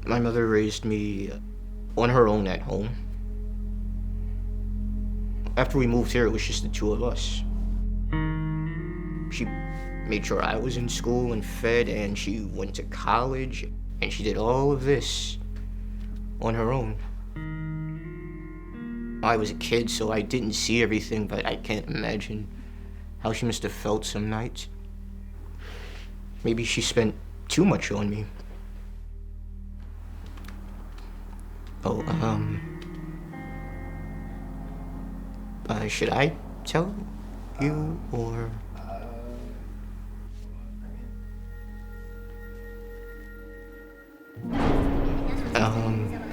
My mother raised me on her own at home. After we moved here, it was just the two of us. She made sure I was in school and fed, and she went to college, and she did all of this on her own. I was a kid, so I didn't see everything, but I can't imagine how she must have felt some nights. Maybe she spent too much on me. Oh, should I tell you, or?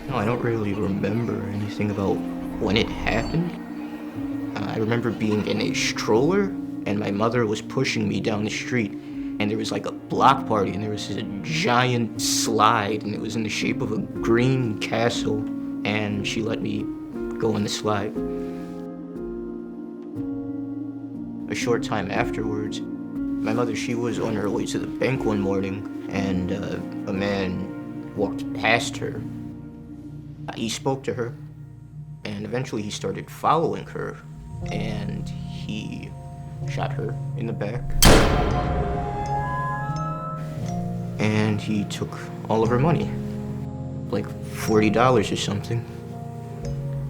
No, I don't really remember anything about when it happened. I remember being in a stroller, and my mother was pushing me down the street, and there was like a block party, and there was a giant slide, and it was in the shape of a green castle, and she let me go on the slide. A short time afterwards, my mother, she was on her way to the bank one morning, and a man walked past her. He spoke to her, and eventually he started following her, and he shot her in the back. And he took all of her money, like $40 or something,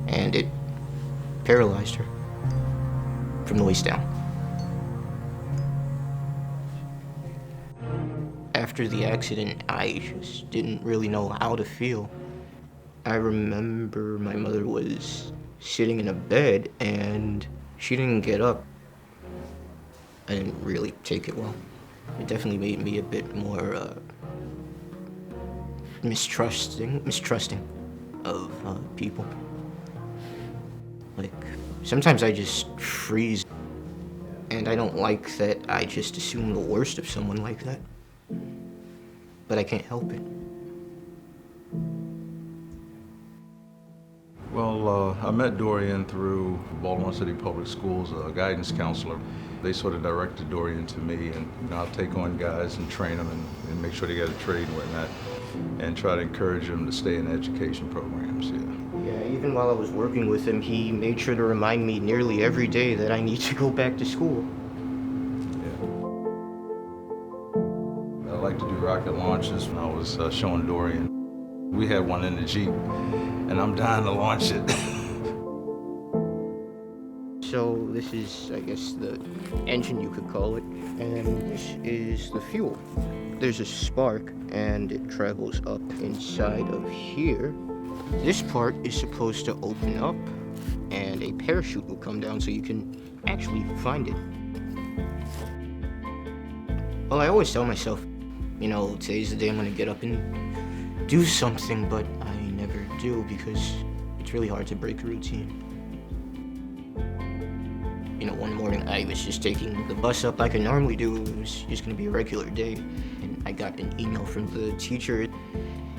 and it paralyzed her from the waist down. After the accident, I just didn't really know how to feel. I remember my mother was sitting in a bed and she didn't get up. I didn't really take it well. It definitely made me a bit more mistrusting of people. Like, sometimes I just freeze, and I don't like that I just assume the worst of someone like that. But I can't help it. Well, I met Dorian through Baltimore City Public Schools, a guidance counselor. They sort of directed Dorian to me, and I'll take on guys and train them and make sure they get a trade and whatnot, and try to encourage them to stay in education programs, Yeah, even while I was working with him, he made sure to remind me nearly every day that I need to go back to school. I like to do rocket launches. When I was showing Dorian, we had one in the Jeep, and I'm dying to launch it. So this is, I guess, the engine, you could call it, and this is the fuel. There's a spark, and it travels up inside of here. This part is supposed to open up, and a parachute will come down so you can actually find it. Well, I always tell myself, you know, today's the day I'm gonna get up and do something, but I never do because it's really hard to break a routine. You know, one morning I was just taking the bus up like I normally do. It was just gonna be a regular day. And I got an email from the teacher.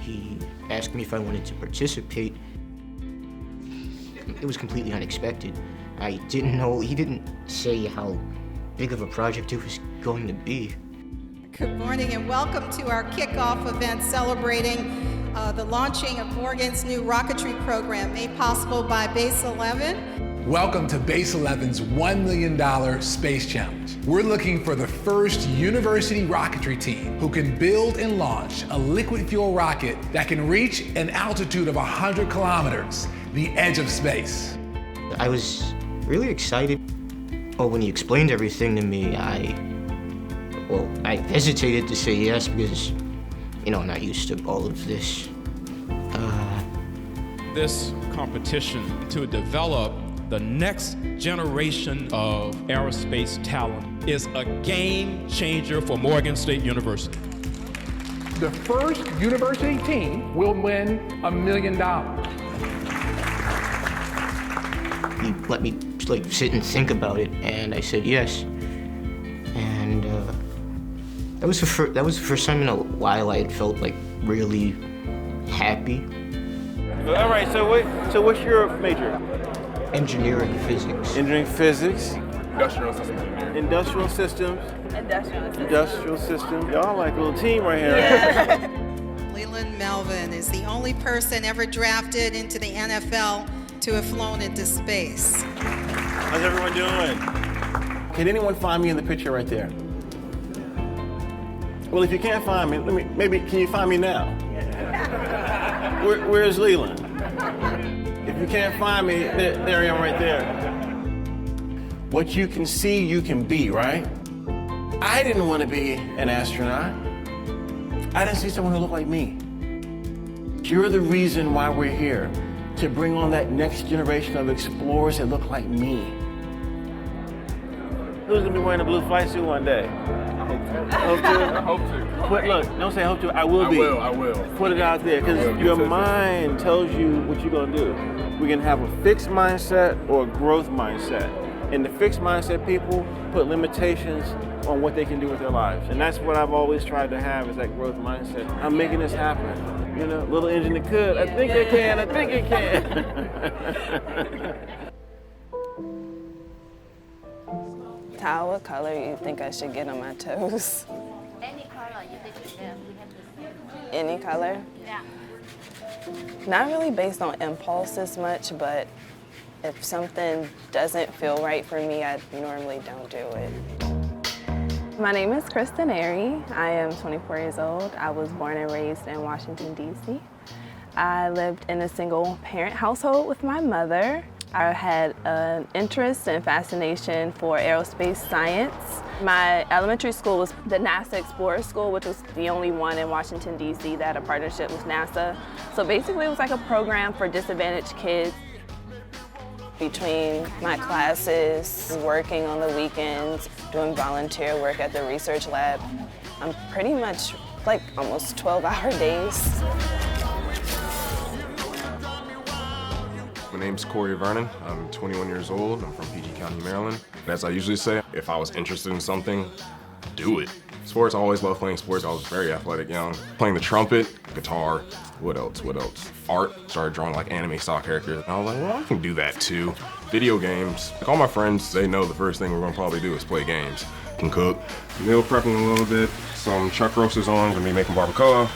He asked me if I wanted to participate. It was completely unexpected. I didn't know, he didn't say how big of a project it was going to be. Good morning and welcome to our kickoff event celebrating the launching of Morgan's new rocketry program made possible by Base 11. Welcome to Base 11's $1 million Space Challenge. We're looking for the first university rocketry team who can build and launch a liquid fuel rocket that can reach an altitude of 100 kilometers, the edge of space. I was really excited. Oh, when he explained everything to me, I hesitated to say yes because, you know, I'm not used to all of this. This competition to develop the next generation of aerospace talent is a game changer for Morgan State University. The first university team will win $1 million. He let me sit and think about it, and I said yes. And that was the first time in a while I had felt like really happy. All right, so what's your major? Engineering physics. Engineering physics. Industrial systems engineering. Industrial systems. Industrial systems. Industrial systems. Y'all like a little team right here. Yeah. Leland Leland Melvin is the only person ever drafted into the NFL to have flown into space. How's everyone doing? Can anyone find me in the picture right there? Well, if you can't find me, maybe can you find me now? Where's Leland? If you can't find me, there I am right there. What you can see, you can be, right? I didn't want to be an astronaut. I didn't see someone who looked like me. You're the reason why we're here, to bring on that next generation of explorers that look like me. Who's gonna be wearing a blue flight suit one day? Hope to. I hope to. But look, don't say hope to. I will be. I will. Put it out there, because your mind tells you what you're gonna do. We can have a fixed mindset or a growth mindset. And the fixed mindset people put limitations on what they can do with their lives. And that's what I've always tried to have, is that growth mindset. I'm making this happen. You know, little engine that could. I think it can. I think it can. Ty, what color you think I should get on my toes? Any color you think is there. We have the Any color? Yeah. Not really based on impulse as much, but if something doesn't feel right for me, I normally don't do it. My name is Kristin Arie. I am 24 years old. I was born and raised in Washington, D.C. I lived in a single-parent household with my mother. I had an interest and fascination for aerospace science. My elementary school was the NASA Explorer School, which was the only one in Washington, D.C. that had a partnership with NASA. So basically it was like a program for disadvantaged kids. Between my classes, working on the weekends, doing volunteer work at the research lab, I'm pretty much like almost 12-hour days. My name's Vernon. I'm 21 years old. I'm from PG County, Maryland. As I usually say, if I was interested in something, do it. Sports, I always loved playing sports. I was very athletic young. Playing the trumpet, guitar, what else? Art, started drawing like anime style characters. And I was like, well, I can do that too. Video games, like all my friends, they know the first thing we're gonna probably do is play games. Can cook, meal prepping a little bit, some chuck roasters on, gonna be making barbacoa.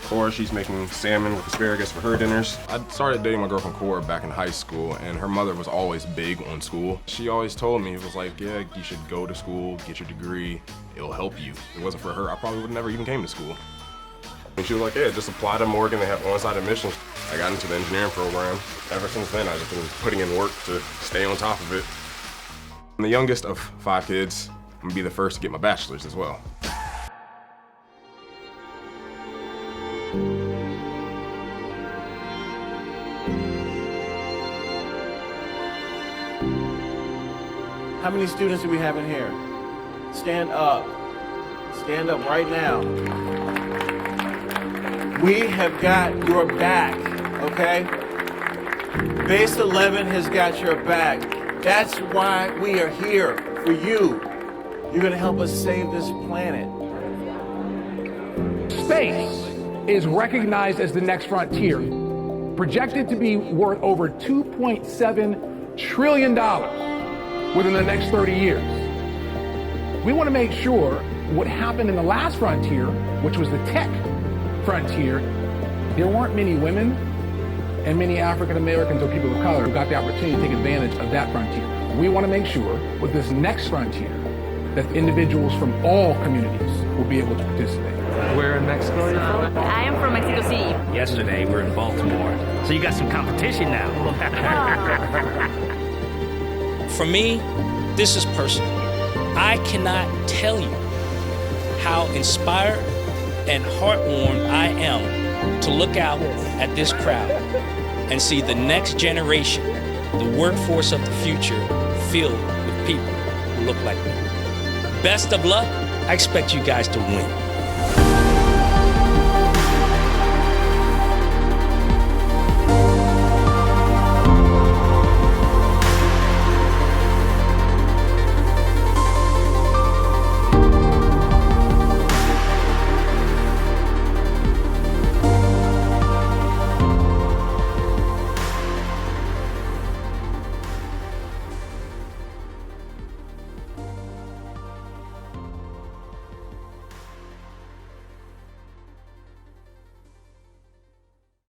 Cora, she's making salmon with asparagus for her dinners. I started dating my girlfriend Cora back in high school, and her mother was always big on school. She always told me, it was like, yeah, you should go to school, get your degree, it'll help you. If it wasn't for her, I probably would never even came to school. And she was like, yeah, just apply to Morgan, they have on-site admissions. I got into the engineering program. Ever since then, I've just been putting in work to stay on top of it. I'm the youngest of 5 kids. I'm gonna be the first to get my bachelor's as well. How many students do we have in here? Stand up. Stand up right now. We have got your back, okay? Base 11 has got your back. That's why we are here, for you. You're gonna help us save this planet. Space is recognized as the next frontier, projected to be worth over $2.7 trillion within the next 30 years. We want to make sure what happened in the last frontier, which was the tech frontier, there weren't many women and many African Americans or people of color who got the opportunity to take advantage of that frontier. We want to make sure with this next frontier that individuals from all communities will be able to participate. Where in Mexico are you from? I am from Mexico City. Yesterday we were in Baltimore, so you got some competition now. For me, this is personal. I cannot tell you how inspired and heartwarmed I am to look out at this crowd and see the next generation, the workforce of the future, filled with people who look like me. Best of luck. I expect you guys to win.